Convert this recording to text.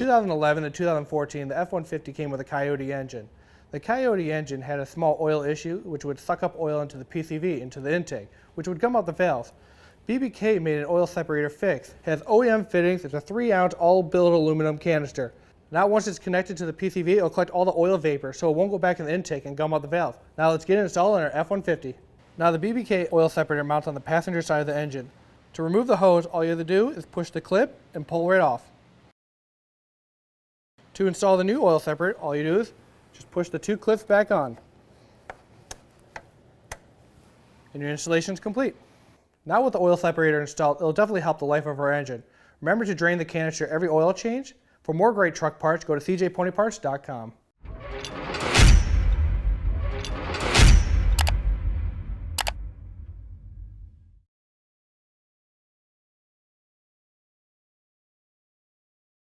2011 and 2014, the F-150 came with a Coyote engine. The Coyote engine had a small oil issue, which would suck up oil into the PCV, into the intake, which would come out the valves. BBK made an oil separator fix. It has OEM fittings. It's a 3-ounce all-billet aluminum canister. Now once it's connected to the PCV, it'll collect all the oil vapor, so it won't go back in the intake and gum out the valve. Now let's get it installed on our F-150. Now the BBK oil separator mounts on the passenger side of the engine. To remove the hose, all you have to do is push the clip and pull right off. To install the new oil separator, all you do is just push the 2 clips back on. And your installation is complete. Now with the oil separator installed, it'll definitely help the life of our engine. Remember to drain the canister every oil change. For more great truck parts, go to cjponyparts.com.